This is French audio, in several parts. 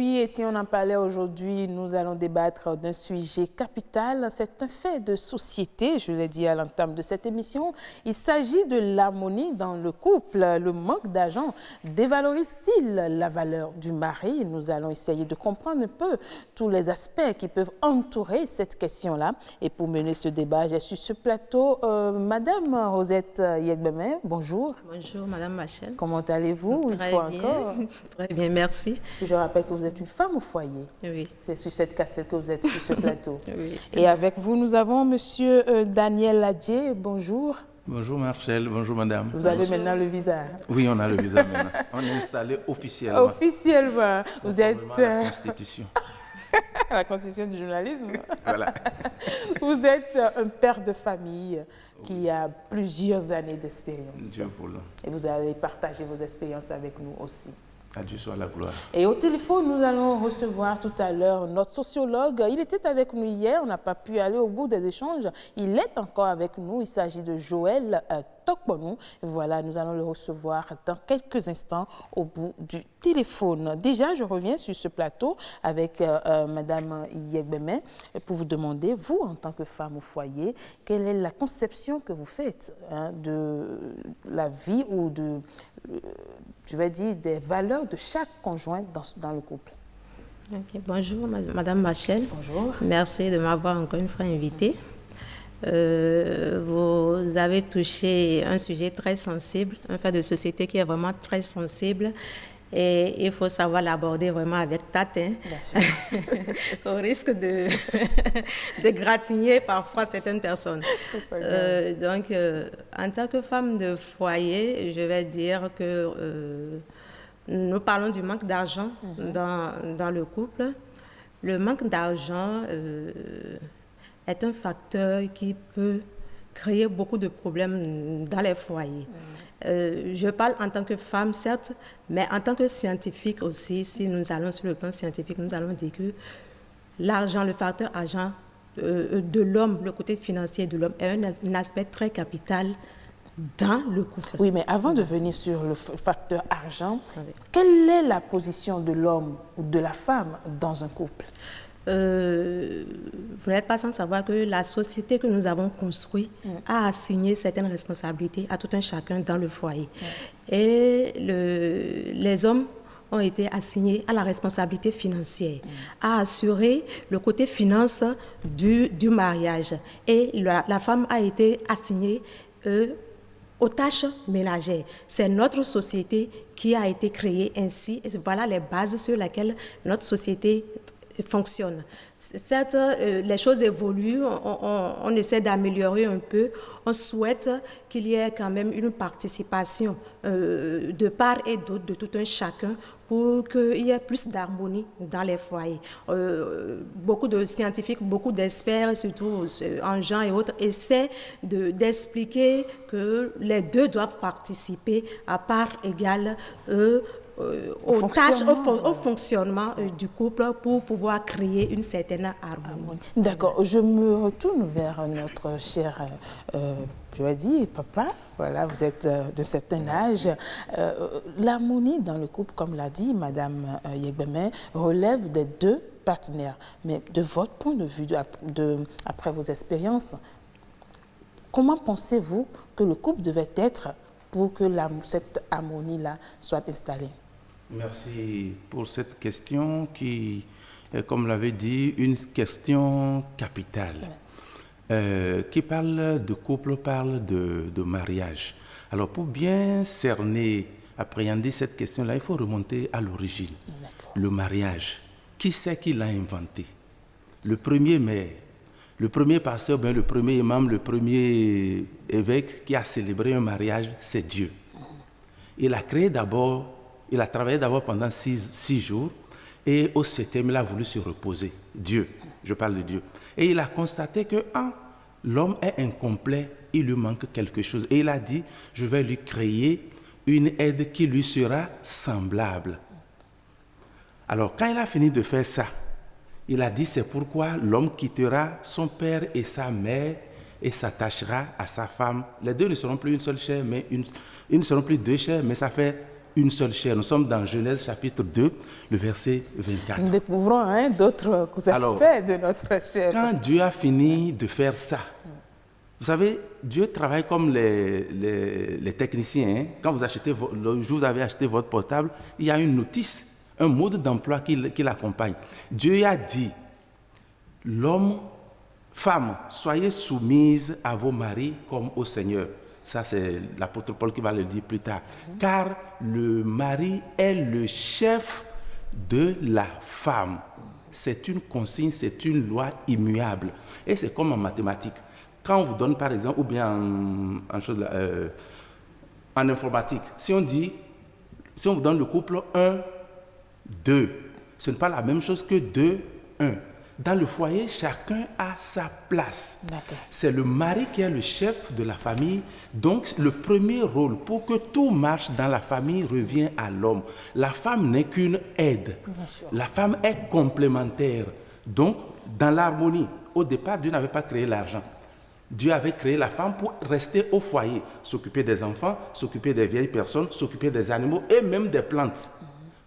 oui, et si on en parlait aujourd'hui, nous allons débattre d'un sujet capital. C'est un fait de société, je l'ai dit à l'entame de cette émission. Il s'agit de l'harmonie dans le couple. Le manque d'argent dévalorise-t-il la valeur du mari? Nous allons essayer de comprendre un peu tous les aspects qui peuvent entourer cette question-là. Et pour mener ce débat, j'ai sur ce plateau Madame Rosette Yegbeme. Bonjour. Bonjour, Madame Machel. Comment allez-vous? Très bien. Très bien, merci. Je rappelle que vous êtes une femme au foyer. Oui. C'est sur cette cassette que vous êtes sur ce plateau. Oui. Et avec vous, nous avons Monsieur Daniel Ladjé. Bonjour. Bonjour Marcel, bonjour madame. Vous avez maintenant le visa. Oui, on a le visa maintenant. On est installé officiellement. Officiellement. Vous êtes... La Constitution. La Constitution du journalisme. Voilà. Vous êtes un père de famille qui a plusieurs années d'expérience. Dieu voulant. Et vous allez partager vos expériences avec nous aussi. À Dieu soit la gloire. Et au téléphone, nous allons recevoir tout à l'heure notre sociologue. Il était avec nous hier, on n'a pas pu aller au bout des échanges. Il est encore avec nous, il s'agit de Joël Tokbonou. Voilà, nous allons le recevoir dans quelques instants au bout du téléphone. Déjà, je reviens sur ce plateau avec Madame Yegbeme pour vous demander, vous, en tant que femme au foyer, quelle est la conception que vous faites de la vie ou de... je vais dire, des valeurs de chaque conjoint dans le couple. Okay. Bonjour, Madame Machel. Bonjour. Merci de m'avoir encore une fois invitée. Vous avez touché un sujet très sensible, un fait de société qui est vraiment très sensible. Et il faut savoir l'aborder vraiment avec tact, hein. Bien sûr. Au risque de gratigner parfois certaines personnes. Donc, en tant que femme de foyer, je vais dire que nous parlons du manque d'argent dans le couple. Le manque d'argent est un facteur qui peut créer beaucoup de problèmes dans les foyers. Je parle en tant que femme, certes, mais en tant que scientifique aussi. Si nous allons sur le plan scientifique, nous allons dire que l'argent, le facteur argent de l'homme, le côté financier de l'homme, est un aspect très capital dans le couple. Oui, mais avant de venir sur le facteur argent, quelle est la position de l'homme ou de la femme dans un couple? Vous n'êtes pas sans savoir que la société que nous avons construite a assigné certaines responsabilités à tout un chacun dans le foyer. Et les hommes ont été assignés à la responsabilité financière, à assurer le côté finance du mariage. Et la femme a été assignée aux tâches ménagères. C'est notre société qui a été créée ainsi. Et voilà les bases sur lesquelles notre société fonctionne. Certes, les choses évoluent, on essaie d'améliorer un peu, on souhaite qu'il y ait quand même une participation de part et d'autre de tout un chacun pour qu'il y ait plus d'harmonie dans les foyers. Beaucoup de scientifiques, beaucoup d'experts, surtout en genre et autres, essaient d'expliquer que les deux doivent participer à part égale aux tâches, au fonctionnement du couple pour pouvoir créer une certaine harmonie. D'accord, je me retourne vers notre cher, je vais dire, papa. Voilà, vous êtes de certain âge. L'harmonie dans le couple, comme l'a dit Madame Yegbeme, relève des deux partenaires. Mais de votre point de vue, après vos expériences, comment pensez-vous que le couple devait être pour que cette harmonie-là soit installée? Merci pour cette question qui est, comme l'avait dit, une question capitale. Qui parle de couple, parle de mariage. Alors, pour bien cerner, appréhender cette question-là, il faut remonter à l'origine. Le mariage. Qui c'est qui l'a inventé? Le premier maire, le premier pasteur, bien, le premier imam, le premier évêque qui a célébré un mariage, c'est Dieu. Il a créé d'abord, il a travaillé d'abord pendant 6 jours et au 7e, il a voulu se reposer. Dieu, je parle de Dieu. Et il a constaté que l'homme est incomplet, il lui manque quelque chose. Et il a dit, je vais lui créer une aide qui lui sera semblable. Alors, quand il a fini de faire ça, il a dit, c'est pourquoi l'homme quittera son père et sa mère et s'attachera à sa femme. Les deux ne seront plus une seule chair, mais ils ne seront plus deux chairs, mais ça fait une seule chair. Nous sommes dans Genèse chapitre 2, le verset 24. Nous découvrons d'autres aspects de notre chair. Quand Dieu a fini de faire ça, vous savez, Dieu travaille comme les techniciens. Hein. Quand vous achetez, le jour où vous avez acheté votre portable, il y a une notice, un mode d'emploi qui l'accompagne. Dieu a dit, l'homme, femme, soyez soumises à vos maris comme au Seigneur. Ça, c'est l'apôtre Paul qui va le dire plus tard. Car le mari est le chef de la femme. C'est une consigne, c'est une loi immuable. Et c'est comme en mathématiques. Quand on vous donne, par exemple, ou bien en informatique, si on vous donne le couple 1, 2, ce n'est pas la même chose que 2, 1. Dans le foyer, chacun a sa place. C'est le mari qui est le chef de la famille. Donc, le premier rôle pour que tout marche dans la famille revient à l'homme. La femme n'est qu'une aide. La femme est complémentaire. Donc, dans l'harmonie, au départ, Dieu n'avait pas créé l'argent. Dieu avait créé la femme pour rester au foyer, s'occuper des enfants, s'occuper des vieilles personnes, s'occuper des animaux et même des plantes.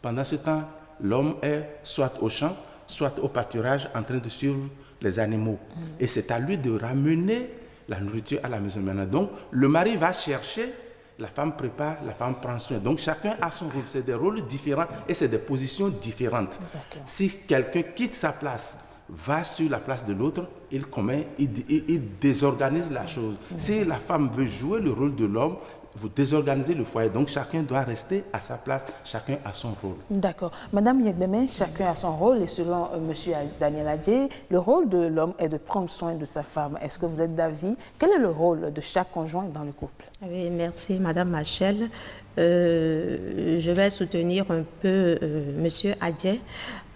Pendant ce temps, l'homme est soit au champ, soit au pâturage en train de suivre les animaux. Et c'est à lui de ramener la nourriture à la maison maintenant. Donc, le mari va chercher, la femme prépare, la femme prend soin. Donc, chacun a son rôle. C'est des rôles différents et c'est des positions différentes. Si quelqu'un quitte sa place, va sur la place de l'autre, il désorganise la chose. Si la femme veut jouer le rôle de l'homme, vous désorganisez le foyer. Donc, chacun doit rester à sa place, chacun a son rôle. D'accord. Madame Yegbeme, chacun a son rôle. Et selon M. Daniel Adjei, le rôle de l'homme est de prendre soin de sa femme. Est-ce que vous êtes d'avis? Quel est le rôle de chaque conjoint dans le couple? Oui, merci, Madame Machel. Je vais soutenir un peu M. Adjei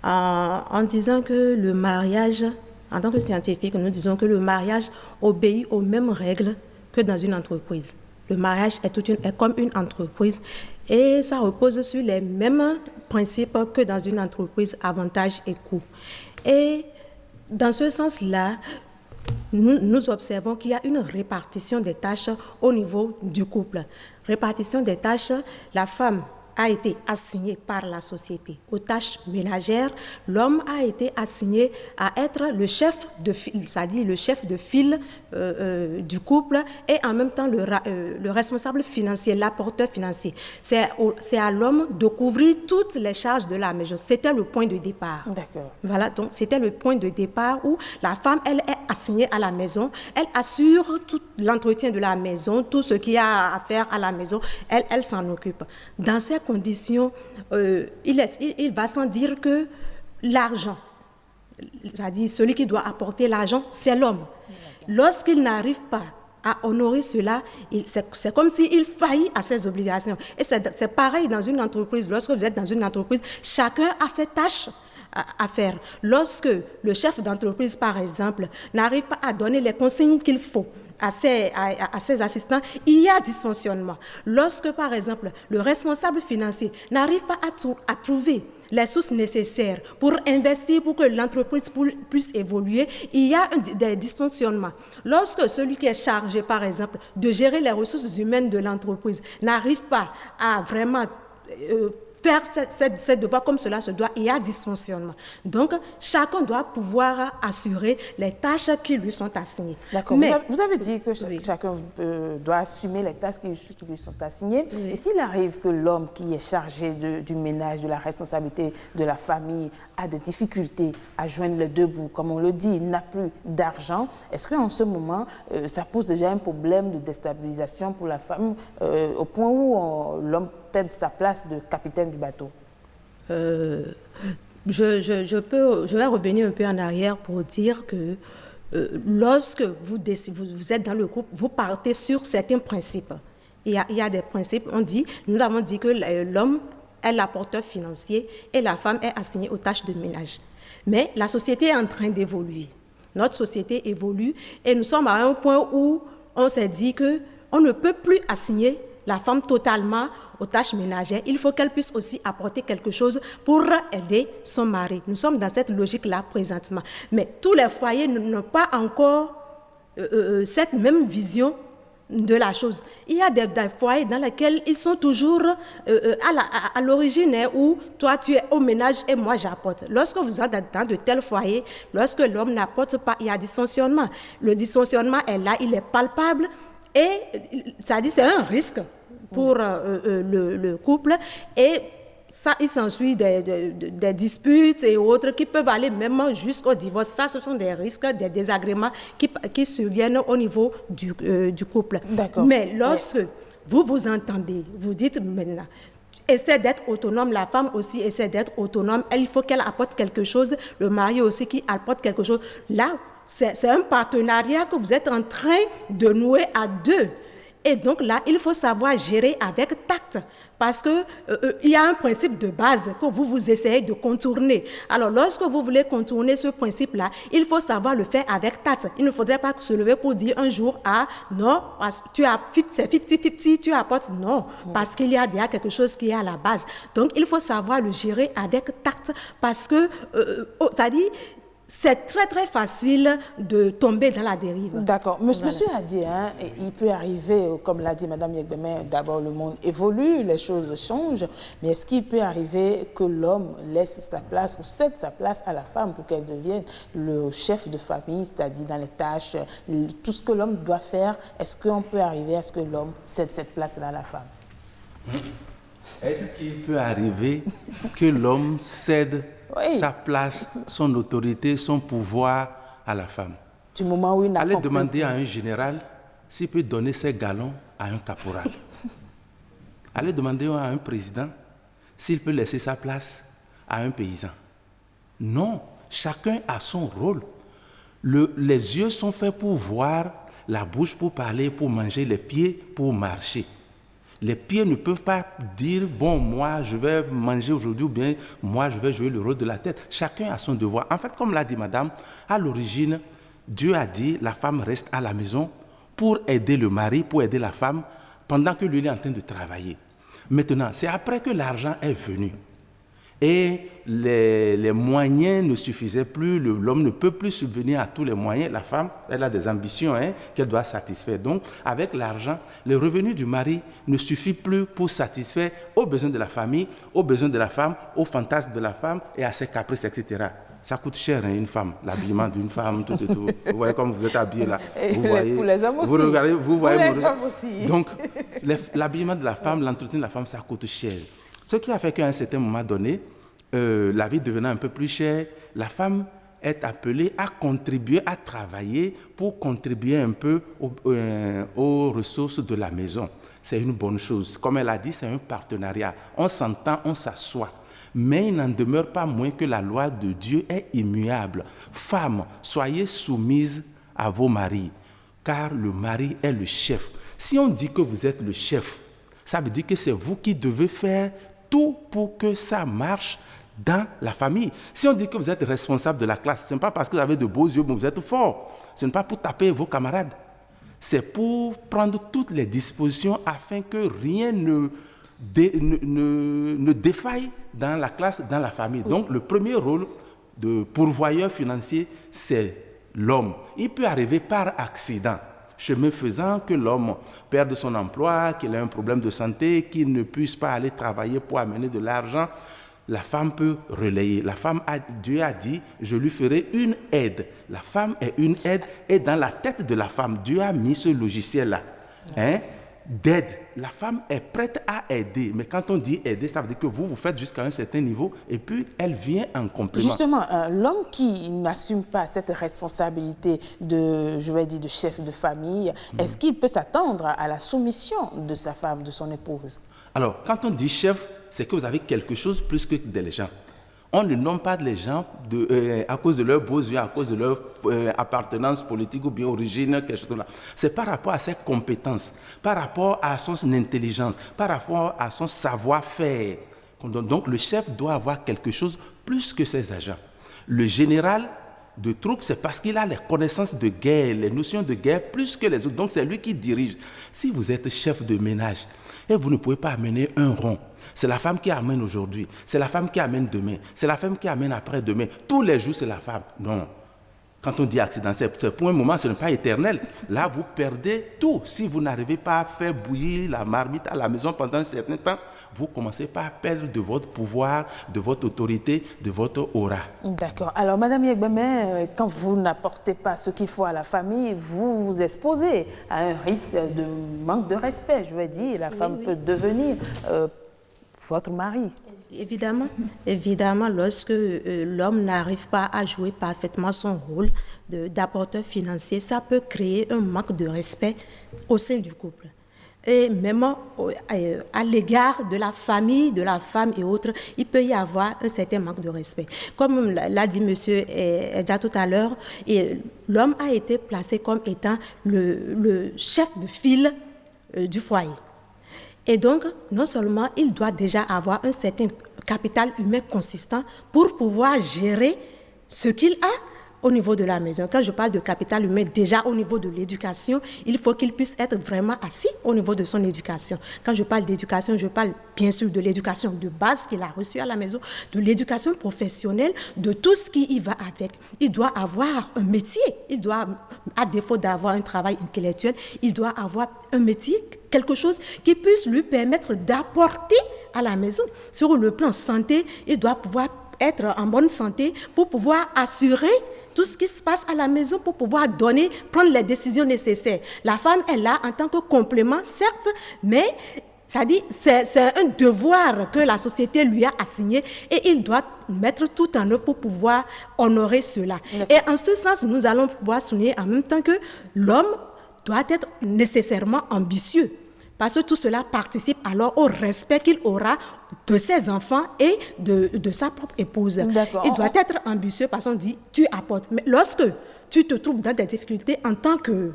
en disant que le mariage, en tant que scientifique, nous disons que le mariage obéit aux mêmes règles que dans une entreprise. Le mariage est comme une entreprise et ça repose sur les mêmes principes que dans une entreprise, avantages et coûts. Et dans ce sens-là, nous observons qu'il y a une répartition des tâches au niveau du couple. Répartition des tâches, la femme a été assigné par la société aux tâches ménagères, l'homme a été assigné à être le chef de file, c'est-à-dire le chef de file du couple et en même temps le responsable financier, l'apporteur financier. C'est à l'homme de couvrir toutes les charges de la maison. C'était le point de départ. D'accord. Voilà, donc c'était le point de départ où la femme, elle est assignée à la maison, elle assure tout l'entretien de la maison, tout ce qu'il y a à faire à la maison, elle s'en occupe. Dans ces conditions, il va sans dire que l'argent, c'est-à-dire celui qui doit apporter l'argent, c'est l'homme. Lorsqu'il n'arrive pas à honorer cela, c'est comme s'il faillit à ses obligations. Et c'est pareil dans une entreprise. Lorsque vous êtes dans une entreprise, chacun a ses tâches à faire. Lorsque le chef d'entreprise, par exemple, n'arrive pas à donner les consignes qu'il faut à ses assistants, il y a dysfonctionnement. Lorsque, par exemple, le responsable financier n'arrive pas à trouver les sources nécessaires pour investir, pour que l'entreprise puisse évoluer, il y a des dysfonctionnements. Lorsque celui qui est chargé, par exemple, de gérer les ressources humaines de l'entreprise n'arrive pas à vraiment faire ses devoirs comme cela se doit, il y a dysfonctionnement. Donc, chacun doit pouvoir assurer les tâches qui lui sont assignées. D'accord. Vous avez dit que chacun doit assumer les tâches qui lui sont assignées. Oui. Et s'il arrive que l'homme qui est chargé du ménage, de la responsabilité de la famille, a des difficultés à joindre les deux bouts, comme on le dit, il n'a plus d'argent, est-ce qu'en ce moment, ça pose déjà un problème de déstabilisation pour la femme, au point où l'homme perd sa place de capitaine du bateau? Je vais revenir un peu en arrière pour dire que lorsque vous êtes dans le couple, vous partez sur certains principes. Il y a des principes, nous avons dit que l'homme est l'apporteur financier et la femme est assignée aux tâches de ménage. Mais la société est en train d'évoluer. Notre société évolue et nous sommes à un point où on s'est dit qu'on ne peut plus assigner la femme totalement aux tâches ménagères. Il faut qu'elle puisse aussi apporter quelque chose pour aider son mari. Nous sommes dans cette logique-là présentement. Mais tous les foyers n'ont pas encore cette même vision de la chose. Il y a des foyers dans lesquels ils sont toujours à l'origine, où toi tu es au ménage et moi j'apporte. Lorsque vous êtes dans de tels foyers, lorsque l'homme n'apporte pas, il y a dysfonctionnement. Le dysfonctionnement est là, il est palpable et ça dit c'est un risque pour le couple, et ça, il s'ensuit des disputes et autres qui peuvent aller même jusqu'au divorce. Ça, ce sont des risques, des désagréments qui surviennent au niveau du couple. Mais lorsque vous vous entendez, vous dites maintenant, essaie d'être autonome, la femme aussi essaie d'être autonome, il faut qu'elle apporte quelque chose, le mari aussi qui apporte quelque chose. Là, c'est un partenariat que vous êtes en train de nouer à deux. Et donc là, il faut savoir gérer avec tact, parce que il y a un principe de base que vous essayez de contourner. Alors, lorsque vous voulez contourner ce principe-là, il faut savoir le faire avec tact. Il ne faudrait pas se lever pour dire un jour, ah non, c'est 50-50, tu apportes, non, parce qu'il y a déjà quelque chose qui est à la base. Donc, il faut savoir le gérer avec tact, parce que, c'est-à-dire, c'est très, très facile de tomber dans la dérive. D'accord. Monsieur a dit, hein, il peut arriver, comme l'a dit Mme Yegbeme, d'abord le monde évolue, les choses changent, mais est-ce qu'il peut arriver que l'homme laisse sa place ou cède sa place à la femme pour qu'elle devienne le chef de famille, c'est-à-dire dans les tâches, tout ce que l'homme doit faire, est-ce qu'on peut arriver à ce que l'homme cède cette place-là à la femme? Est-ce qu'il peut arriver que l'homme cède sa place, son autorité, son pouvoir à la femme? Du moment où il n'a Allez demander à un général s'il peut donner ses galons à un caporal. Allez demander à un président s'il peut laisser sa place à un paysan. Non, chacun a son rôle. Les yeux sont faits pour voir, la bouche pour parler, pour manger, les pieds pour marcher. Les pieds ne peuvent pas dire, bon, moi, je vais manger aujourd'hui, ou bien, moi, je vais jouer le rôle de la tête. Chacun a son devoir. En fait, comme l'a dit madame, à l'origine, Dieu a dit, la femme reste à la maison pour aider le mari, pour aider la femme, pendant que lui, il est en train de travailler. Maintenant, c'est après que l'argent est venu. Et les moyens ne suffisaient plus, l'homme ne peut plus subvenir à tous les moyens. La femme, elle a des ambitions qu'elle doit satisfaire. Donc, avec l'argent, les revenus du mari ne suffisent plus pour satisfaire aux besoins de la famille, aux besoins de la femme, aux fantasmes de la femme et à ses caprices, etc. Ça coûte cher, une femme, l'habillement d'une femme, tout. Vous voyez comme vous êtes habillé là. Vous voyez, pour les hommes aussi. Vous regardez, vous voyez. Pour les hommes aussi. Donc, l'habillement de la femme, l'entretien de la femme, ça coûte cher. Ce qui a fait qu'à un certain moment donné, la vie devenant un peu plus chère, la femme est appelée à contribuer, à travailler pour contribuer un peu aux ressources de la maison. C'est une bonne chose. Comme elle a dit, c'est un partenariat. On s'entend, on s'assoit. Mais il n'en demeure pas moins que la loi de Dieu est immuable. Femmes, soyez soumises à vos maris, car le mari est le chef. Si on dit que vous êtes le chef, ça veut dire que c'est vous qui devez faire tout pour que ça marche dans la famille. Si on dit que vous êtes responsable de la classe, ce n'est pas parce que vous avez de beaux yeux que vous êtes fort. Ce n'est pas pour taper vos camarades. C'est pour prendre toutes les dispositions afin que rien ne défaille dans la classe, dans la famille. Donc, le premier rôle de pourvoyeur financier, c'est l'homme. Il peut arriver par accident, chemin faisant, que l'homme perde son emploi, qu'il ait un problème de santé, qu'il ne puisse pas aller travailler pour amener de l'argent. La femme peut relayer. Dieu a dit, je lui ferai une aide. La femme est une aide, et dans la tête de la femme, Dieu a mis ce logiciel-là, d'aide. La femme est prête à aider, mais quand on dit aider, ça veut dire que vous faites jusqu'à un certain niveau, et puis elle vient en complément. Justement, l'homme qui n'assume pas cette responsabilité de chef de famille, est-ce qu'il peut s'attendre à la soumission de sa femme, de son épouse? Alors, quand on dit chef, c'est que vous avez quelque chose plus que des gens. On ne nomme pas les gens à cause de leurs beaux yeux, à cause de leur appartenance politique ou bien origine, quelque chose là. C'est par rapport à ses compétences, par rapport à son intelligence, par rapport à son savoir-faire. Donc, le chef doit avoir quelque chose plus que ses agents. Le général de troupes, c'est parce qu'il a les connaissances de guerre, les notions de guerre plus que les autres. Donc, c'est lui qui dirige. Si vous êtes chef de ménage et vous ne pouvez pas amener un rond, c'est la femme qui amène aujourd'hui, c'est la femme qui amène demain, c'est la femme qui amène après-demain. Tous les jours, c'est la femme. Non. quand on dit accident, c'est pour un moment, ce n'est pas éternel. Là, vous perdez tout. Si vous n'arrivez pas à faire bouillir la marmite à la maison pendant un certain temps, vous commencez par perdre de votre pouvoir, de votre autorité, de votre aura. D'accord. Alors, Madame Yegbeme, quand vous n'apportez pas ce qu'il faut à la famille, vous vous exposez à un risque de manque de respect, je veux dire. La femme peut devenir votre mari. Évidemment, lorsque l'homme n'arrive pas à jouer parfaitement son rôle d'apporteur financier, ça peut créer un manque de respect au sein du couple. Et même à l'égard de la famille, de la femme et autres, il peut y avoir un certain manque de respect. Comme l'a dit M. Edja tout à l'heure, l'homme a été placé comme étant le chef de file du foyer. Et donc, non seulement il doit déjà avoir un certain capital humain consistant pour pouvoir gérer ce qu'il a au niveau de la maison. Quand je parle de capital humain, déjà au niveau de l'éducation, il faut qu'il puisse être vraiment assis au niveau de son éducation. Quand je parle d'éducation, je parle bien sûr de l'éducation de base qu'il a reçue à la maison, de l'éducation professionnelle, de tout ce qui y va avec. Il doit avoir un métier. Il doit, à défaut d'avoir un travail intellectuel, il doit avoir un métier, quelque chose qui puisse lui permettre d'apporter à la maison. Sur le plan santé, il doit pouvoir être en bonne santé pour pouvoir assurer tout ce qui se passe à la maison, pour pouvoir prendre les décisions nécessaires. La femme est là en tant que complément, certes, mais c'est un devoir que la société lui a assigné et il doit mettre tout en œuvre pour pouvoir honorer cela. Et en ce sens, nous allons pouvoir souligner en même temps que l'homme doit être nécessairement ambitieux. Parce que tout cela participe alors au respect qu'il aura de ses enfants et de sa propre épouse. Il doit être ambitieux parce qu'on dit tu apportes. Mais lorsque tu te trouves dans des difficultés en tant qu'homme,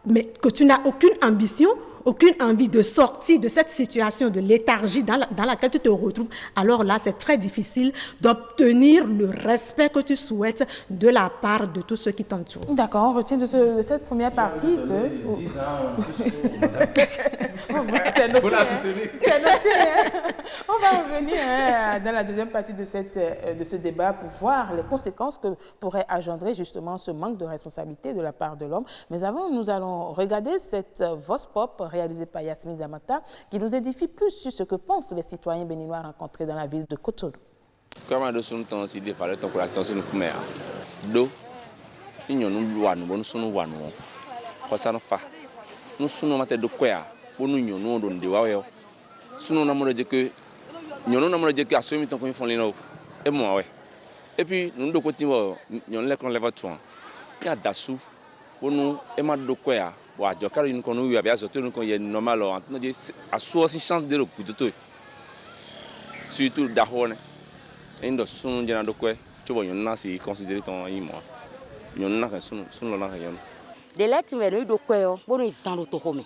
mais que tu n'as aucune ambition, aucune envie de sortir de cette situation de léthargie dans laquelle tu te retrouves, alors là, c'est très difficile d'obtenir le respect que tu souhaites de la part de tous ceux qui t'entourent. D'accord, on retient de cette première partie que... 10 ans, c'est noté, vous la soutenez. C'est noté. On va revenir dans la deuxième partie de ce débat pour voir les conséquences que pourrait engendrer justement ce manque de responsabilité de la part de l'homme. Mais avant, nous allons regarder cette Voz Pop réalisée par Yasmine Damata qui nous édifie plus sur ce que pensent les citoyens béninois rencontrés dans la ville de Cotonou. Comme nous sommes dans ce débat, nous sommes nous et puis nous devons continuer nous les conlévateurs il y a dassou pour nous et ma de quoi wa jokar une qu'on eu avec surtout nous qu'on est normal en train à soit si chance de le coup de tout surtout d'ahone et nous sommes déjà de quoi tu vois nous c'est considéré ton imo nous n'a que son la rien de là tu me de quoi pour nous dans l'auto home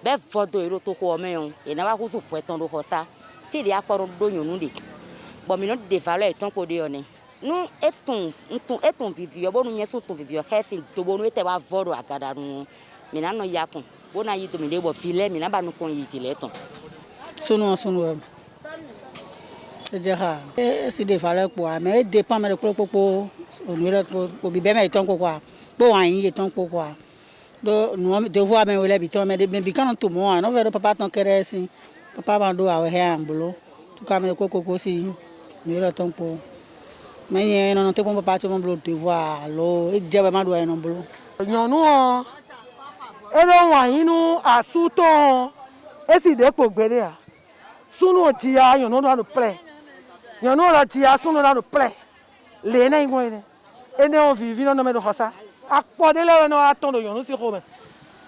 ben vodo et l'auto home et n'a pas qu'on peut ton do ça si il y a pas de nous dit bon mais notre dévaleur est ton côté on nous étons vivio bon nous sommes ton vivio chef to bon nous était va vodo à gada nous mais non y a con bon a yito me de bo filet mais n'a pas nous con y filet ton sunu déjà c'est des valeurs quoi mais dépend mais le popo nous le pour bien mais ton quoi bon y ton quoi do nous devoir mais le biton mais quand tout moi non vers papa ton querer si papa bando a rien boulot tout cas mais le coco si nous le ton pour mais non te bon papa tu mon boulot devoir lo et déjà ma doit non boulot non et non wayinu asuton et si de ko gbere a sunu tia yon no na play yon no la tia sunu na play le na ngo ene ene on vivi no me do hosa akpode le no atondo yon si home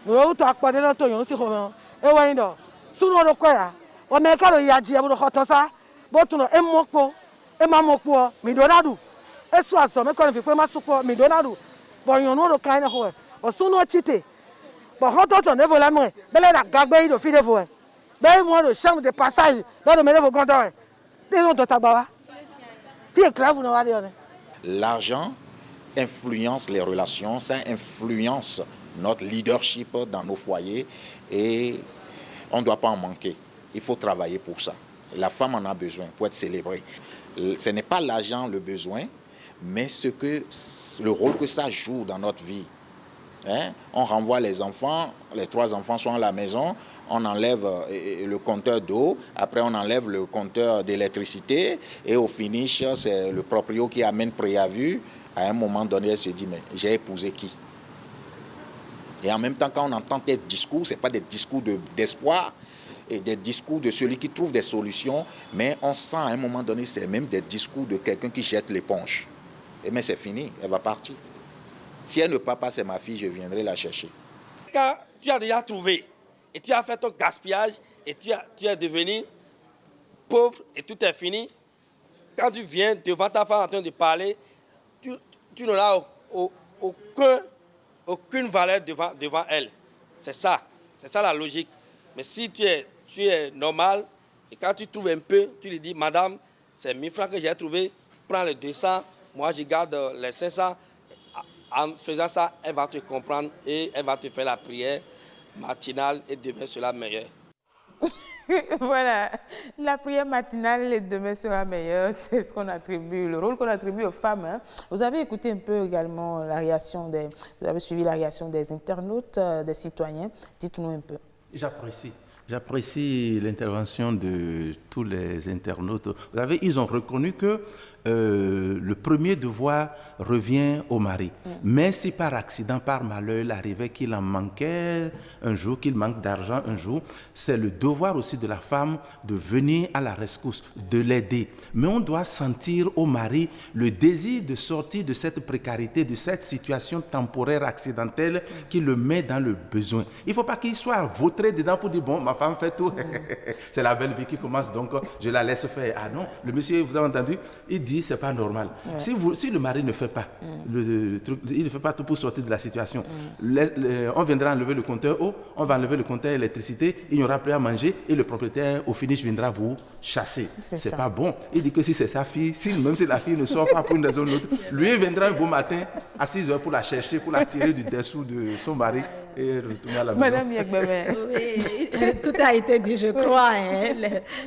no to akpode no to yon si home e wayin do sunu do ko ya o me ka do ya ji e bo hotosa bo tun no e mopo e ma mopo mi do nadu e so aso me ko fi pe ma suko mi do nadu bo yon no do kan na ho o sunu chite bon hototo ne vola mo bele na gagbe ido fi de vo ben moi de chambre de passage dans le mener vos compteurs des noms de tabac ti esclave no va dire. L'argent influence les relations, ça influence notre leadership dans nos foyers et on ne doit pas en manquer. Il faut travailler pour ça. La femme en a besoin pour être célébrée. Ce n'est pas l'argent le besoin, mais le rôle que ça joue dans notre vie. Hein? On renvoie les enfants, les 3 enfants sont à la maison, on enlève le compteur d'eau, après on enlève le compteur d'électricité et au finish, c'est le proprio qui amène préavis. À un moment donné, elle se dit, mais j'ai épousé qui? Et en même temps, quand on entend des discours, ce n'est pas des discours d'espoir et des discours de celui qui trouve des solutions, mais on sent à un moment donné, c'est même des discours de quelqu'un qui jette l'éponge. Et mais c'est fini, elle va partir. Si elle ne part pas, c'est ma fille, je viendrai la chercher. Quand tu as déjà trouvé et tu as fait ton gaspillage et tu es devenu pauvre et tout est fini, quand tu viens devant ta femme en train de parler, tu n'auras aucune valeur devant elle. C'est ça la logique. Mais si tu es normal et quand tu trouves un peu, tu lui dis, madame, c'est 1000 francs que j'ai trouvé, prends les 200, moi je garde les 500. En faisant ça, elle va te comprendre et elle va te faire la prière matinale et demain sera meilleur. Voilà, la prière matinale et demain sera meilleure, c'est ce qu'on attribue, le rôle qu'on attribue aux femmes. Hein. Vous avez écouté un peu également la réaction vous avez suivi la réaction des internautes, des citoyens. Dites-nous un peu. J'apprécie l'intervention de tous les internautes. Vous savez, ils ont reconnu que le premier devoir revient au mari. Mais si par accident, par malheur, il arrivait qu'il en manquait un jour, qu'il manque d'argent un jour, c'est le devoir aussi de la femme de venir à la rescousse, de l'aider. Mais on doit sentir au mari le désir de sortir de cette précarité, de cette situation temporaire accidentelle qui le met dans le besoin. Il ne faut pas qu'il soit vautré dedans pour dire, bon, ma femme fait tout. C'est la belle vie qui commence, donc je la laisse faire. Ah non, le monsieur, vous avez entendu, il dit, c'est pas normal. Ouais. Si le mari ne fait pas le truc, il ne fait pas tout pour sortir de la situation, on viendra enlever le compteur eau, on va enlever le compteur électricité, il n'y aura plus à manger et le propriétaire au finish viendra vous chasser. C'est pas bon. Il dit que si c'est sa fille, même si la fille ne sort pas pour une raison ou une autre, lui viendra un beau matin à 6 heures pour la chercher, pour la tirer du dessous de son mari et retourner à la maison. Madame Yagbame. Oui, tout a été dit, je crois. Hein.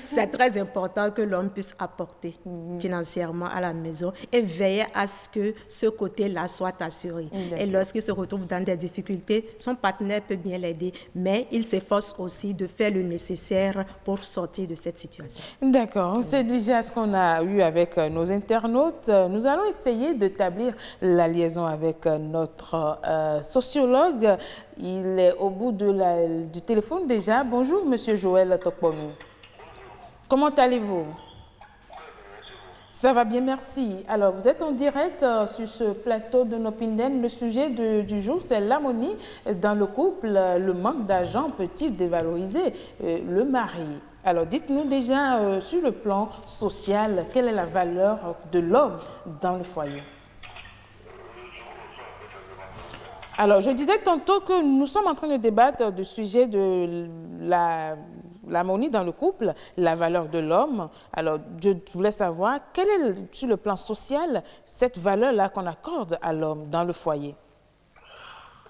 C'est très important que l'homme puisse apporter financièrement à la maison et veiller à ce que ce côté-là soit assuré. Et lorsqu'il se retrouve dans des difficultés, son partenaire peut bien l'aider, mais il s'efforce aussi de faire le nécessaire pour sortir de cette situation. D'accord, c'est déjà ce qu'on a eu avec nos internautes. Nous allons essayer d'établir la liaison avec notre sociologue. Il est au bout du téléphone déjà. Bonjour, Monsieur Joël Tokponou. Comment allez-vous? Ça va bien, merci. Alors, vous êtes en direct sur ce plateau de Nopinden. Le sujet du jour, c'est l'harmonie dans le couple. Le manque d'argent peut-il dévaloriser le mari? Alors, dites-nous déjà, sur le plan social, quelle est la valeur de l'homme dans le foyer? Alors, je disais tantôt que nous sommes en train de débattre du sujet de l'harmonie dans le couple, la valeur de l'homme. Alors, je voulais savoir, quelle est, sur le plan social, cette valeur-là qu'on accorde à l'homme dans le foyer?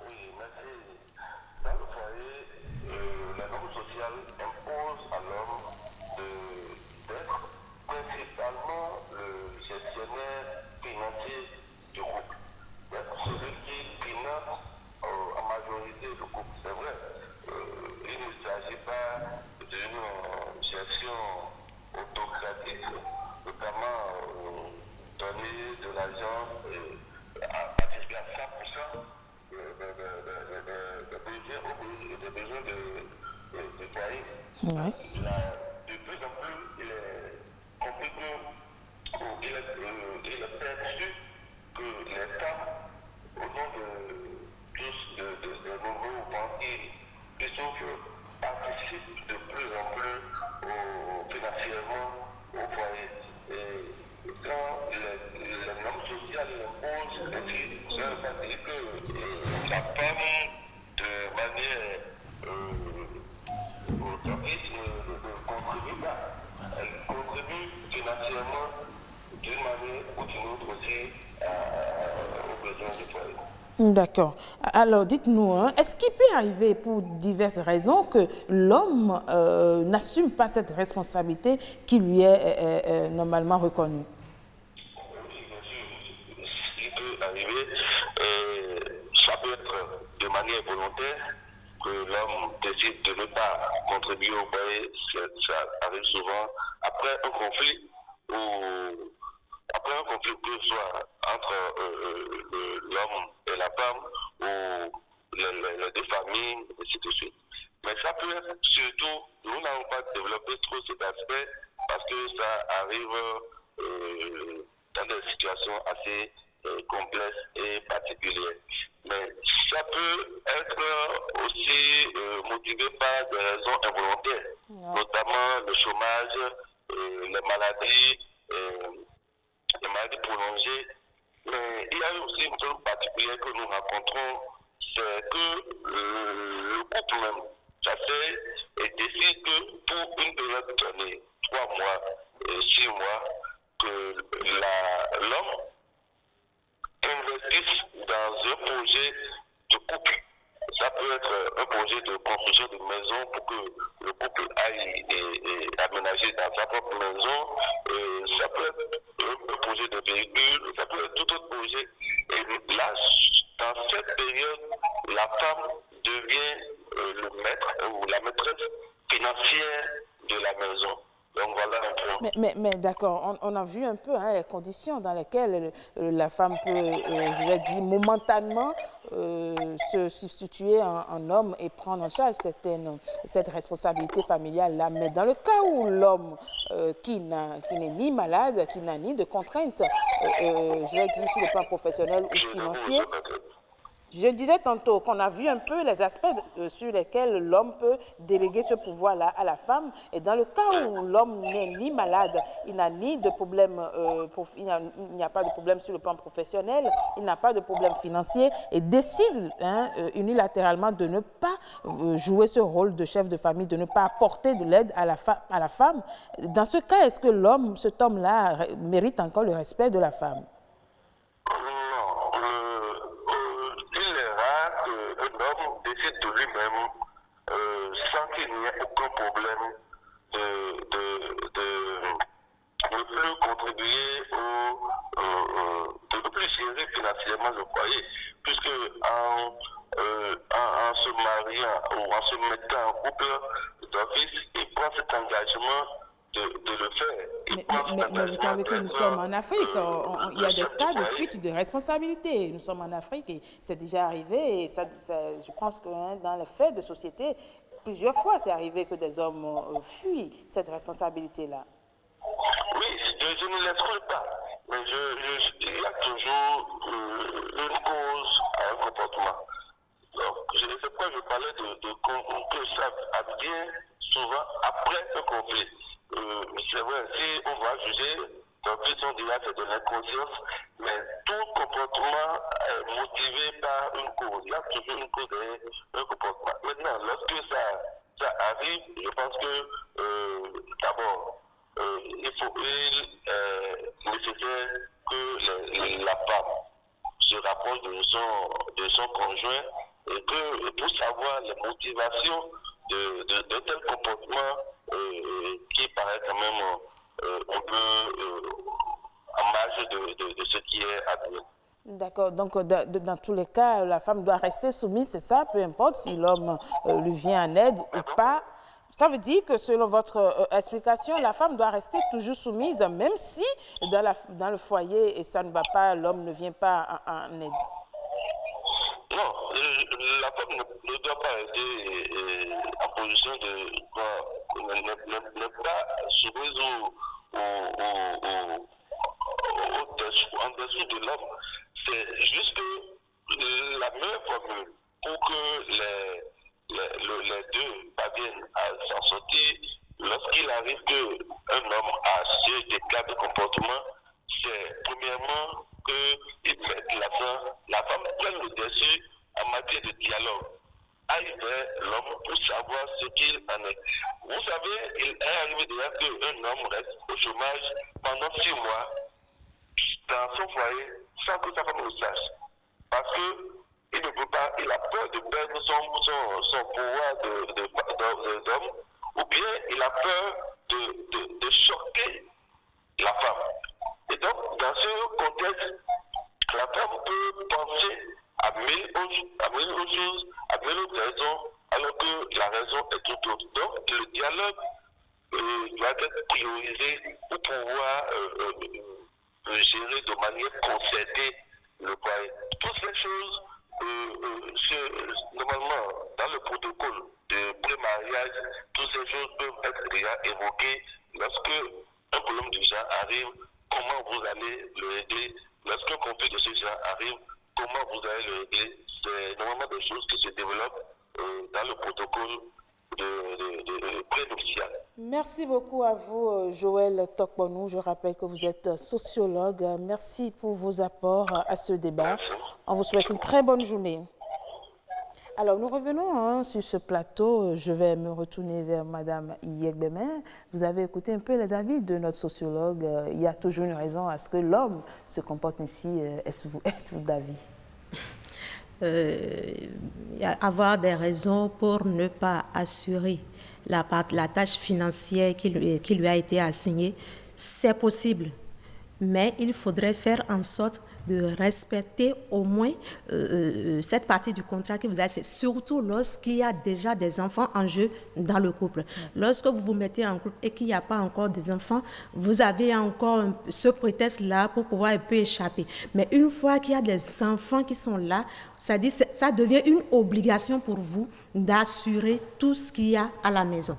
Oui, merci. Dans le foyer, la norme sociale impose à l'homme d'être principalement le gestionnaire financier du couple. D'être celui qui finance en majorité le couple. C'est vrai, il ne s'agit pas d'une gestion autocratique, notamment donner de l'argent à 100% des besoins de foyer. Ouais. De plus en plus, il est compris qu'il est perçu que les femmes, au nom de nombreux banquiers qui souffrent, participent de plus en plus financièrement au foyer. Et quand les normes sociales imposent, ça veut dire que la femme, de manière autoriste, ne contribue pas. Elle contribue financièrement d'une manière ou d'une autre aussi aux besoins du foyer. D'accord. Alors, dites-nous, hein, est-ce qu'il peut arriver pour diverses raisons que l'homme n'assume pas cette responsabilité qui lui est normalement reconnue? Oui, bien sûr. peut être de manière volontaire, que l'homme décide de ne pas contribuer au foyer. Ça arrive souvent après un conflit, que ce soit entre l'homme et la femme, ou les deux familles, et ainsi de suite. Mais ça peut être surtout, nous n'avons pas développé trop cet aspect parce que ça arrive dans des situations assez complexes et particulières. Mais ça peut être aussi motivé par des raisons involontaires, notamment le chômage, les maladies prolongées. Mais il y a aussi une chose particulière que nous rencontrons, c'est que le couple même s'asseye et décide que pour une période donnée, 3 mois, 6 mois, que l'homme investisse dans un projet de couple. Ça peut être un projet de construction de maison pour que le couple aille aménager dans sa propre maison. Ça peut être un projet de véhicule, ça peut être tout autre projet. Et là, dans cette période, la femme devient le maître ou la maîtresse financière de la maison. Donc voilà un peu. Mais d'accord, on a vu un peu les conditions dans lesquelles la femme peut, je vais dire, momentanément se substituer en homme et prendre en charge cette responsabilité familiale-là. Mais dans le cas où l'homme qui n'est ni malade, qui n'a ni de contraintes, je vais dire sur le plan professionnel ou financier, je disais tantôt qu'on a vu un peu les aspects sur lesquels l'homme peut déléguer ce pouvoir-là à la femme. Et dans le cas où l'homme n'est ni malade, il n'a ni de problème, il n'y a pas de problème sur le plan professionnel, il n'a pas de problème financier et décide unilatéralement de ne pas jouer ce rôle de chef de famille, de ne pas apporter de l'aide à la femme. Dans ce cas, est-ce que cet homme-là mérite encore le respect de la femme? L'homme décide de lui-même, sans qu'il n'y ait aucun problème, de ne plus contribuer de ne plus gérer financièrement le foyer, puisque en se mariant ou en se mettant en couple d'office, il prend cet engagement de le faire. Mais vous savez que nous sommes en Afrique, il y a des cas de fuite de responsabilité. Nous sommes en Afrique et c'est déjà arrivé. Et je pense que dans les faits de société, plusieurs fois c'est arrivé que des hommes fuient cette responsabilité-là. Oui, je ne l'exclus pas. Mais il y a toujours une cause à un comportement. C'est pourquoi je parlais que ça advient souvent après un conflit. C'est vrai, si on va juger, donc ils sont déjà fait de l'inconscience, mais tout comportement est motivé par une cause. Il y a toujours une cause derrière un comportement. Maintenant, lorsque ça arrive, je pense que d'abord, il est nécessaire que la femme se rapproche de son conjoint et que pour savoir les motivations de tel comportement qui paraît quand même un peu en marge de ce qui est admis. D'accord, donc dans tous les cas, la femme doit rester soumise, c'est ça, peu importe si l'homme lui vient en aide ou pas. Ça veut dire que selon votre explication, la femme doit rester toujours soumise, même si dans le foyer et ça ne va pas, l'homme ne vient pas en aide. Non, la femme ne doit pas rester en position ne pas soumise en dessous de l'homme. C'est juste que la meilleure formule pour que les deux parviennent à s'en sortir, lorsqu'il arrive qu'un homme a ce cas de comportement, c'est premièrement qu'il mette la femme prenne le dessus en matière de dialogue, aille vers l'homme pour savoir ce qu'il en est. Vous savez, il est arrivé déjà qu'un homme reste au chômage pendant 6 mois dans son foyer sans que sa femme le sache. Parce qu'il ne peut pas, il a peur de perdre son pouvoir d'homme, ou bien il a peur de choquer la femme. Et donc, dans ce contexte, la femme peut penser à mille autres choses, à mille autres raisons, alors que la raison est tout autre. Donc, le dialogue doit être priorisé pour pouvoir gérer de manière concertée le foyer. Toutes ces choses, normalement, dans le protocole de pré-mariage, toutes ces choses peuvent être déjà évoquées lorsque un problème du genre arrive, comment vous allez le régler. Lorsqu'un conflit de ce genre arrive, comment vous allez le régler. C'est normalement des choses qui se développent dans le protocole de prénuptial. Merci beaucoup à vous, Joël Tokponou. Je rappelle que vous êtes sociologue. Merci pour vos apports à ce débat. On vous souhaite une très bonne journée. Alors, nous revenons sur ce plateau. Je vais me retourner vers Mme Yegbeme. Vous avez écouté un peu les avis de notre sociologue. Il y a toujours une raison à ce que l'homme se comporte ainsi. Êtes-vous d'avis? Avoir des raisons pour ne pas assurer la tâche financière qui lui a été assignée, c'est possible. Mais il faudrait faire en sorte de respecter au moins cette partie du contrat que vous avez, c'est surtout lorsqu'il y a déjà des enfants en jeu dans le couple. Lorsque vous vous mettez en couple et qu'il n'y a pas encore des enfants, vous avez encore ce prétexte-là pour pouvoir un peu échapper. Mais une fois qu'il y a des enfants qui sont là, ça devient une obligation pour vous d'assurer tout ce qu'il y a à la maison.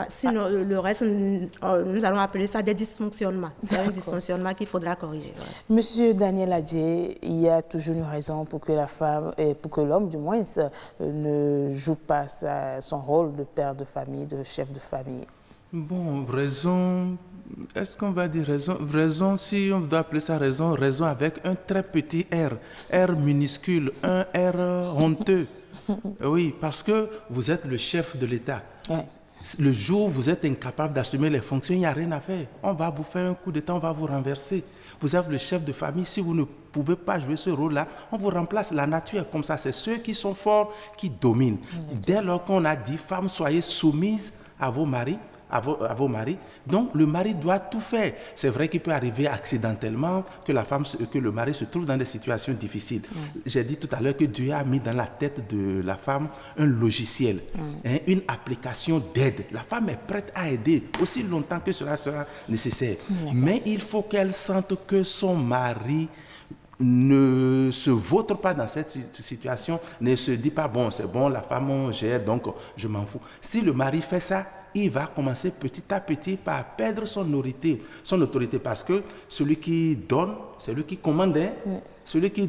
Sinon, le reste, nous allons appeler ça des dysfonctionnements. C'est un dysfonctionnement qu'il faudra corriger. Monsieur Daniel Adjé, il y a toujours une raison pour que la femme, et pour que l'homme du moins, ne joue pas son rôle de père de famille, de chef de famille. Bon, raison, est-ce qu'on va dire raison? Raison, si on doit appeler ça raison, raison avec un très petit R minuscule, un R honteux. Oui, parce que vous êtes le chef de l'État. Ouais. Le jour où vous êtes incapable d'assumer les fonctions, il n'y a rien à faire. On va vous faire un coup d'État, on va vous renverser. Vous êtes le chef de famille, si vous ne pouvez pas jouer ce rôle-là, on vous remplace. La nature est comme ça, c'est ceux qui sont forts qui dominent. Dès lors qu'on a dit, femmes, soyez soumises à vos maris, donc le mari doit tout faire. C'est vrai qu'il peut arriver accidentellement que le mari se trouve dans des situations difficiles. J'ai dit tout à l'heure que Dieu a mis dans la tête de la femme un logiciel, une application d'aide. La femme est prête à aider aussi longtemps que cela sera nécessaire. Mais il faut qu'elle sente que son mari ne se vautre pas dans cette situation, ne se dit pas, bon, c'est bon, la femme on gère, donc je m'en fous. Si le mari fait ça, il va commencer petit à petit par perdre son autorité parce que celui qui donne, c'est lui qui commande. Celui qui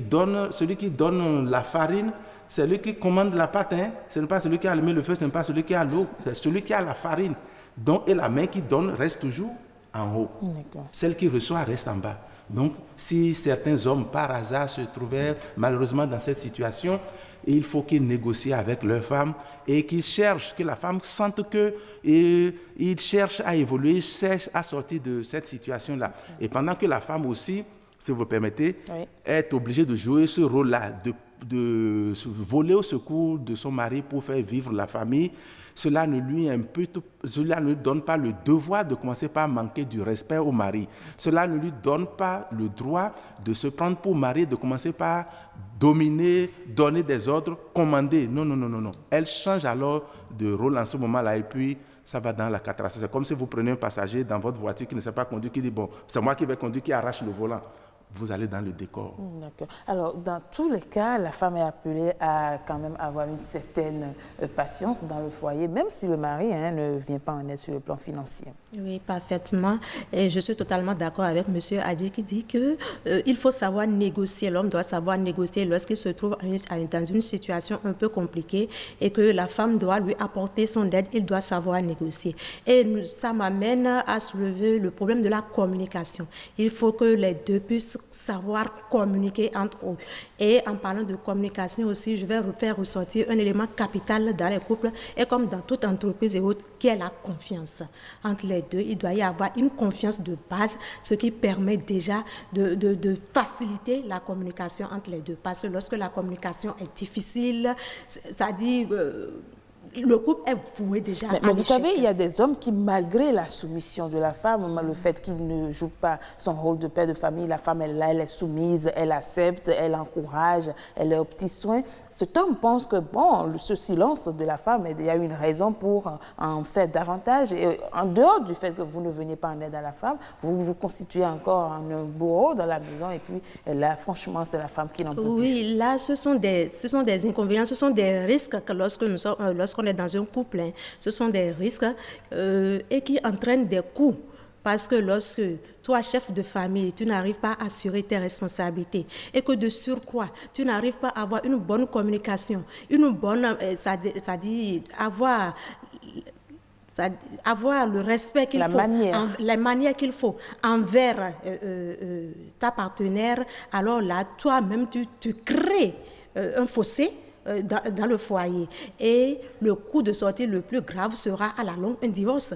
donne la farine, c'est lui qui commande la pâte. Ce n'est pas celui qui a allumé le feu, ce n'est pas celui qui a l'eau, c'est celui qui a la farine. Donc, et la main qui donne reste toujours en haut. Celle qui reçoit reste en bas. Donc, si certains hommes, par hasard, se trouvaient malheureusement dans cette situation, il faut qu'ils négocient avec leur femme et qu'ils cherchent, que la femme sente qu'ils cherchent à évoluer, cherchent à sortir de cette situation-là. Et pendant que la femme aussi, si vous permettez, est obligée de jouer ce rôle-là, de voler au secours de son mari pour faire vivre la famille, cela ne lui donne pas le devoir de commencer par manquer du respect au mari. Cela ne lui donne pas le droit de se prendre pour mari, de commencer par dominer, donner des ordres, commander. Non. Elle change alors de rôle en ce moment-là et puis ça va dans la catastrophe. C'est comme si vous prenez un passager dans votre voiture qui ne sait pas conduire, qui dit, bon, c'est moi qui vais conduire, qui arrache le volant. Vous allez dans le décor. D'accord. Alors, dans tous les cas, la femme est appelée à quand même avoir une certaine patience dans le foyer, même si le mari ne vient pas en aide sur le plan financier. Oui, parfaitement. Et je suis totalement d'accord avec M. Adji qui dit qu'il faut savoir négocier. L'homme doit savoir négocier lorsqu'il se trouve dans une situation un peu compliquée et que la femme doit lui apporter son aide. Il doit savoir négocier. Et ça m'amène à soulever le problème de la communication. Il faut que les deux puissent savoir communiquer entre eux. Et en parlant de communication aussi, je vais faire ressortir un élément capital dans les couples et comme dans toute entreprise et autres, qui est la confiance. Entre les deux, il doit y avoir une confiance de base, ce qui permet déjà de faciliter la communication entre les deux. Parce que lorsque la communication est difficile, ça dit... le couple est voué déjà à Mais vous l'échec. savez, il y a des hommes qui, malgré la soumission de la femme, le fait qu'il ne joue pas son rôle de père de famille, la femme, elle est là, elle est soumise, elle accepte, elle encourage, elle est aux petits soins. Cet homme pense que, bon, ce silence de la femme, il y a une raison pour en faire davantage. Et en dehors du fait que vous ne venez pas en aide à la femme, vous vous constituez encore un bourreau dans la maison. Et puis là, franchement, c'est la femme qui n'en peut plus. Oui, là, ce sont des inconvénients, ce sont des risques que lorsqu'on est dans un couple, hein, ce sont des risques et qui entraînent des coûts. Parce que lorsque toi, chef de famille, tu n'arrives pas à assurer tes responsabilités et que de surcroît, tu n'arrives pas à avoir une bonne communication, une bonne, c'est-à-dire avoir le respect qu'il faut, la manière qu'il faut envers ta partenaire, alors là, toi-même, tu crées un fossé dans le foyer. Et le coup de sortie le plus grave sera à la longue un divorce.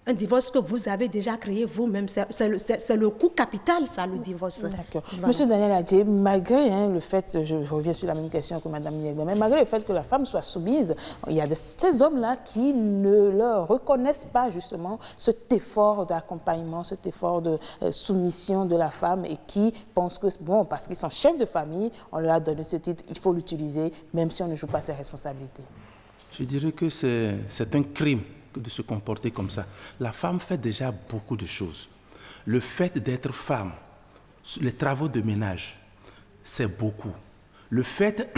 Un divorce que vous avez déjà créé vous-même. C'est le coût capital, ça, le divorce. D'accord. Voilà. Monsieur Daniel Adjé, malgré le fait, je reviens sur la même question que Mme Yegba, mais malgré le fait que la femme soit soumise, il y a ces hommes-là qui ne leur reconnaissent pas justement cet effort d'accompagnement, cet effort de soumission de la femme et qui pensent que, bon, parce qu'ils sont chefs de famille, on leur a donné ce titre, il faut l'utiliser, même si on ne joue pas ses responsabilités. Je dirais que c'est un crime de se comporter comme ça. La femme fait déjà beaucoup de choses. Le fait d'être femme, les travaux de ménage, c'est beaucoup. Le fait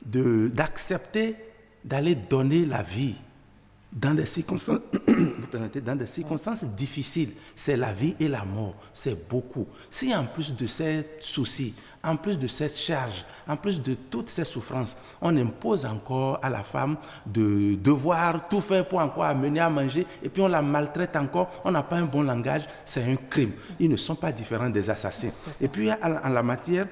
d'accepter d'aller donner la vie dans des circonstances, difficiles, c'est la vie et la mort, c'est beaucoup. Si en plus de ces soucis, en plus de cette charge, en plus de toutes ces souffrances, on impose encore à la femme de devoir tout faire pour encore amener à manger et puis on la maltraite encore, on n'a pas un bon langage, c'est un crime. Ils ne sont pas différents des assassins. Et puis en la matière,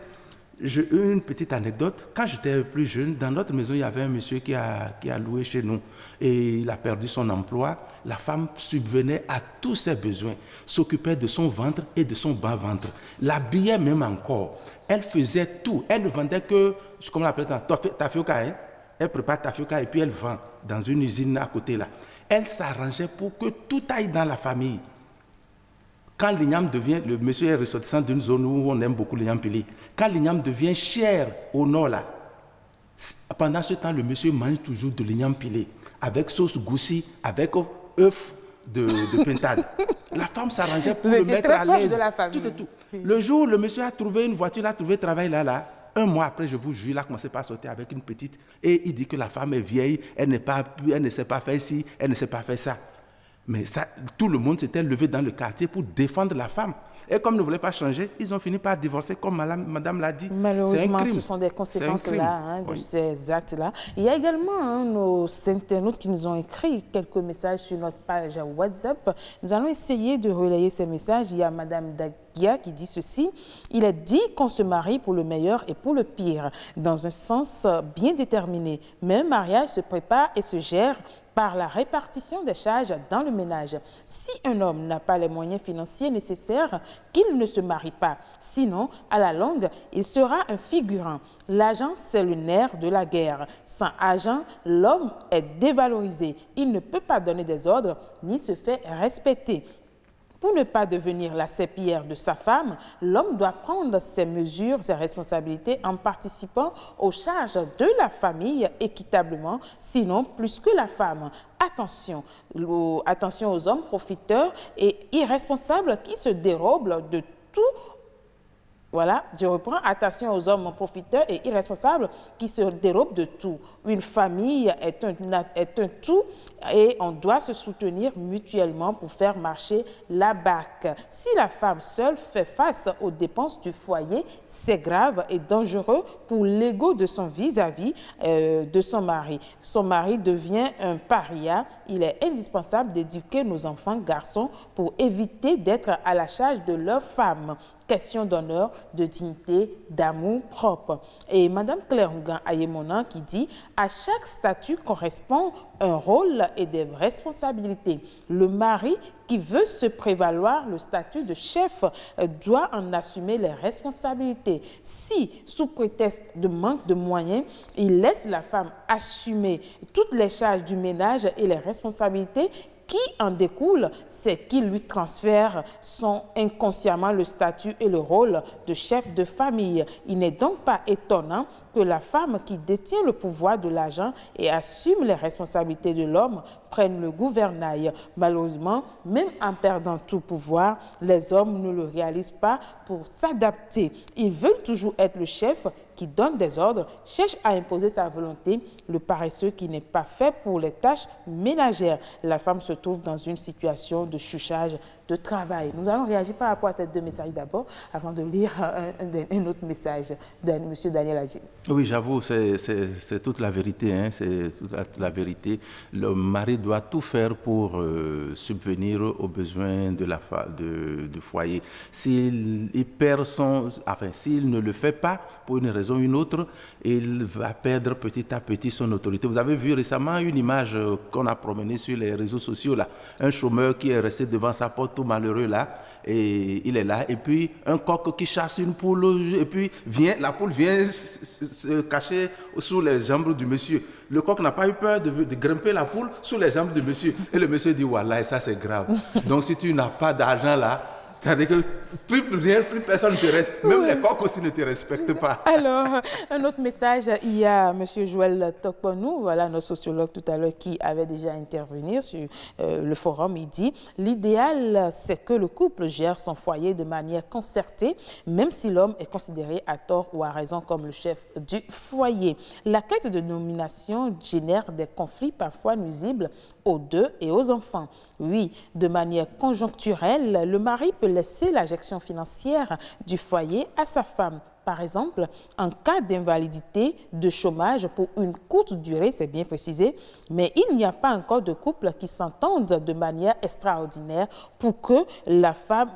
une petite anecdote. Quand j'étais plus jeune, dans notre maison, il y avait un monsieur qui a loué chez nous et il a perdu son emploi. La femme subvenait à tous ses besoins, s'occupait de son ventre et de son bas-ventre, l'habillait même encore. Elle faisait tout. Elle ne vendait que, comme on l'appelle, tafioka. Hein? Elle prépare tafioka et puis elle vend dans une usine à côté là. Elle s'arrangeait pour que tout aille dans la famille. Quand l'igname devient, le monsieur est ressortissant d'une zone où on aime beaucoup l'igname pilé. Quand l'igname devient cher au nord là, pendant ce temps, le monsieur mange toujours de l'igname pilé, avec sauce goussi, avec œufs de pintade. La femme s'arrangeait pour le mettre à l'aise. Tout et tout. Le jour où le monsieur a trouvé une voiture, il a trouvé travail là, un mois après, je vous jure, il a commencé par sortir avec une petite. Et il dit que la femme est vieille, elle ne sait pas faire ci, elle ne sait pas faire ça. Mais ça, tout le monde s'était levé dans le quartier pour défendre la femme. Et comme ils ne voulaient pas changer, ils ont fini par divorcer, comme madame l'a dit. Malheureusement, ce sont des conséquences de ces actes-là. Il y a également nos internautes qui nous ont écrit quelques messages sur notre page WhatsApp. Nous allons essayer de relayer ces messages. Il y a madame Dagia qui dit ceci. Il est dit qu'on se marie pour le meilleur et pour le pire, dans un sens bien déterminé. Mais un mariage se prépare et se gère par la répartition des charges dans le ménage. Si un homme n'a pas les moyens financiers nécessaires, qu'il ne se marie pas. Sinon, à la longue, il sera un figurant. L'argent, c'est le nerf de la guerre. Sans argent, l'homme est dévalorisé. Il ne peut pas donner des ordres ni se faire respecter. Pour ne pas devenir la serpillière de sa femme, l'homme doit prendre ses mesures, ses responsabilités en participant aux charges de la famille équitablement, sinon plus que la femme. Attention aux hommes profiteurs et irresponsables qui se dérobent de tout. Voilà, je reprends. Attention aux hommes profiteurs et irresponsables qui se dérobent de tout. Une famille est un tout et on doit se soutenir mutuellement pour faire marcher la barque. Si la femme seule fait face aux dépenses du foyer, c'est grave et dangereux pour l'ego de son vis-à-vis de son mari. Son mari devient un paria. Il est indispensable d'éduquer nos enfants garçons pour éviter d'être à la charge de leur femme. question d'honneur, de dignité, d'amour propre. Et Madame Claire Ngan Ayemona qui dit « À chaque statut correspond un rôle et des responsabilités. Le mari qui veut se prévaloir le statut de chef doit en assumer les responsabilités. Si, sous prétexte de manque de moyens, il laisse la femme assumer toutes les charges du ménage et les responsabilités qui en découlent, c'est qu'il lui transfère inconsciemment le statut et le rôle de chef de famille. Il n'est donc pas étonnant que la femme qui détient le pouvoir de l'argent et assume les responsabilités de l'homme prenne le gouvernail. Malheureusement, même en perdant tout pouvoir, les hommes ne le réalisent pas pour s'adapter. Ils veulent toujours être le chef qui donne des ordres, cherche à imposer sa volonté, le paresseux qui n'est pas fait pour les tâches ménagères. La femme se trouve dans une situation de chuchage de travail. Nous allons réagir par rapport à ces deux messages d'abord, avant de lire un autre message de M. Daniel Adji. Oui, j'avoue, c'est toute la vérité. Hein, c'est toute la vérité. Le mari doit tout faire pour subvenir aux besoins du foyer. S'il ne le fait pas pour une raison ou une autre, il va perdre petit à petit son autorité. Vous avez vu récemment une image qu'on a promenée sur les réseaux sociaux, là. Un chômeur qui est resté devant sa porte tout malheureux là, et il est là, et puis un coq qui chasse une poule, et puis la poule vient se cacher sous les jambes du monsieur. Le coq n'a pas eu peur de grimper la poule sous les jambes du monsieur. Et le monsieur dit, voilà, et ça c'est grave. Donc si tu n'as pas d'argent là, c'est-à-dire que plus personne ne te respecte. Même les coqs aussi ne te respectent pas. Alors, un autre message, il y a M. Joël Tokponou, voilà notre sociologue tout à l'heure qui avait déjà intervenu sur le forum. Il dit « L'idéal, c'est que le couple gère son foyer de manière concertée, même si l'homme est considéré à tort ou à raison comme le chef du foyer. La quête de nomination génère des conflits parfois nuisibles aux deux et aux enfants. Oui, de manière conjoncturelle, le mari peut laisser la gestion financière du foyer à sa femme. Par exemple, en cas d'invalidité, de chômage pour une courte durée, c'est bien précisé, mais il n'y a pas encore de couple qui s'entendent de manière extraordinaire pour que la femme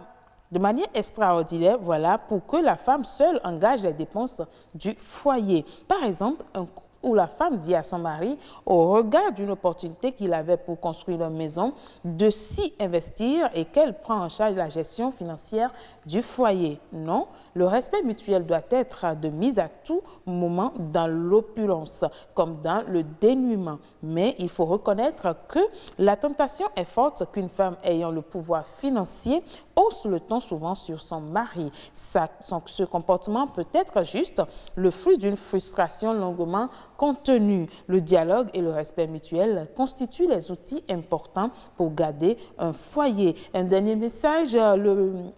seule engage les dépenses du foyer. Par exemple, un couple où la femme dit à son mari, au regard d'une opportunité qu'il avait pour construire une maison, de s'y investir et qu'elle prend en charge la gestion financière du foyer. Non, le respect mutuel doit être de mise à tout moment dans l'opulence, comme dans le dénuement. Mais il faut reconnaître que la tentation est forte qu'une femme ayant le pouvoir financier hausse le ton souvent sur son mari. Ce comportement peut être juste le fruit d'une frustration longuement contenue. Le dialogue et le respect mutuel constituent les outils importants pour garder un foyer. Un dernier message,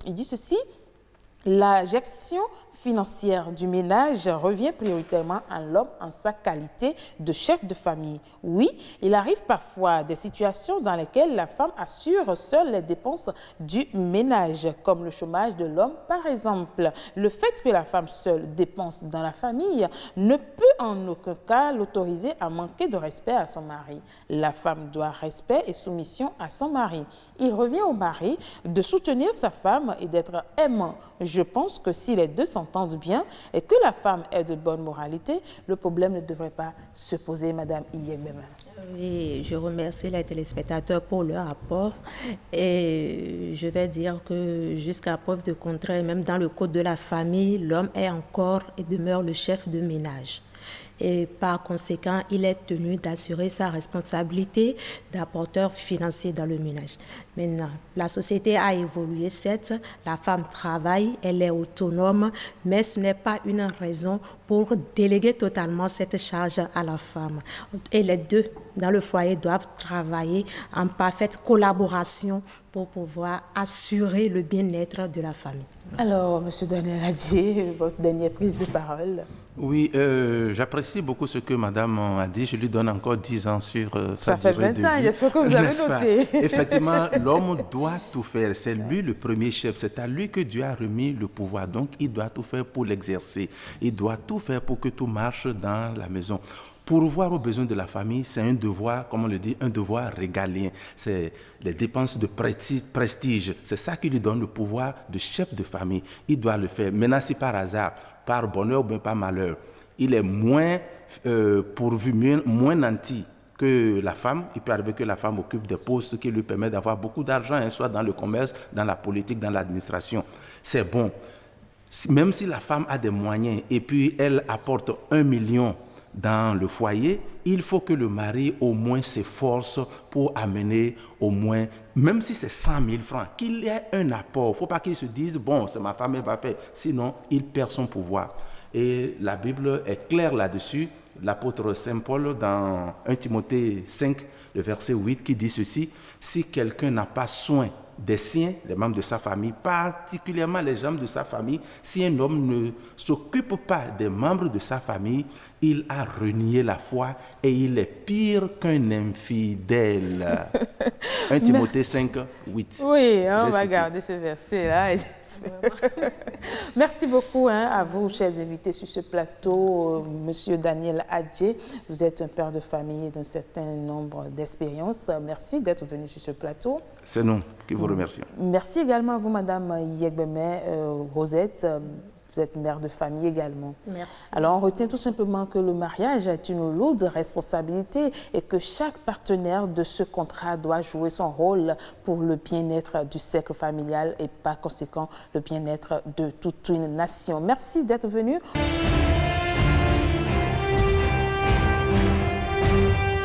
il dit ceci. La gestion financière du ménage revient prioritairement à l'homme en sa qualité de chef de famille. Oui, il arrive parfois des situations dans lesquelles la femme assure seule les dépenses du ménage, comme le chômage de l'homme par exemple. Le fait que la femme seule dépense dans la famille ne peut en aucun cas l'autoriser à manquer de respect à son mari. La femme doit respect et soumission à son mari. Il revient au mari de soutenir sa femme et d'être aimant. Je pense que si les deux s'entendent bien et que la femme est de bonne moralité, le problème ne devrait pas se poser, Madame Iyebema. Oui, je remercie les téléspectateurs pour leur apport et je vais dire que jusqu'à preuve de contraire, même dans le code de la famille, l'homme est encore et demeure le chef de ménage. Et par conséquent, il est tenu d'assurer sa responsabilité d'apporteur financier dans le ménage. Maintenant, la société a évolué, certes, la femme travaille, elle est autonome, mais ce n'est pas une raison pour déléguer totalement cette charge à la femme. Et les deux, dans le foyer, doivent travailler en parfaite collaboration pour pouvoir assurer le bien-être de la famille. Alors, M. Daniel Adji, votre dernière prise de parole. Oui, j'apprécie beaucoup ce que Madame a dit. Je lui donne encore 10 ans sur sa durée de vie. Ça fait 20 ans, j'espère que vous avez noté. Effectivement, l'homme doit tout faire. C'est lui le premier chef. C'est à lui que Dieu a remis le pouvoir. Donc, il doit tout faire pour l'exercer. Il doit tout faire pour que tout marche dans la maison. Pourvoir aux besoins de la famille, c'est un devoir, comme on le dit, un devoir régalien. C'est les dépenses de prestige. C'est ça qui lui donne le pouvoir de chef de famille. Il doit le faire. Maintenant, si par hasard, par bonheur ou bien par malheur, il est moins pourvu, moins nanti que la femme, il peut arriver que la femme occupe des postes qui lui permettent d'avoir beaucoup d'argent, hein, soit dans le commerce, dans la politique, dans l'administration. C'est bon. Même si la femme a des moyens et puis elle apporte 1 million dans le foyer, il faut que le mari au moins s'efforce pour amener au moins, même si c'est 100 000 francs, qu'il y ait un apport. Il ne faut pas qu'il se dise, bon, c'est ma femme, elle va faire. Sinon, il perd son pouvoir. Et la Bible est claire là-dessus. L'apôtre Saint Paul, dans 1 Timothée 5, le verset 8, qui dit ceci: si quelqu'un n'a pas soin des siens, les membres de sa famille, particulièrement les membres de sa famille, si un homme ne s'occupe pas des membres de sa famille, il a renié la foi et il est pire qu'un infidèle. 1 Timothée 5, 8. Oui, on va garder ce verset-là. Merci beaucoup à vous, chers invités sur ce plateau. Monsieur Daniel Adjé, vous êtes un père de famille d'un certain nombre d'expériences. Merci d'être venu sur ce plateau. C'est nous qui vous remercions. Merci également à vous, Madame Yegbeme Rosette. Vous êtes mère de famille également. Merci. Alors, on retient tout simplement que le mariage est une lourde responsabilité et que chaque partenaire de ce contrat doit jouer son rôle pour le bien-être du cercle familial et par conséquent le bien-être de toute une nation. Merci d'être venu.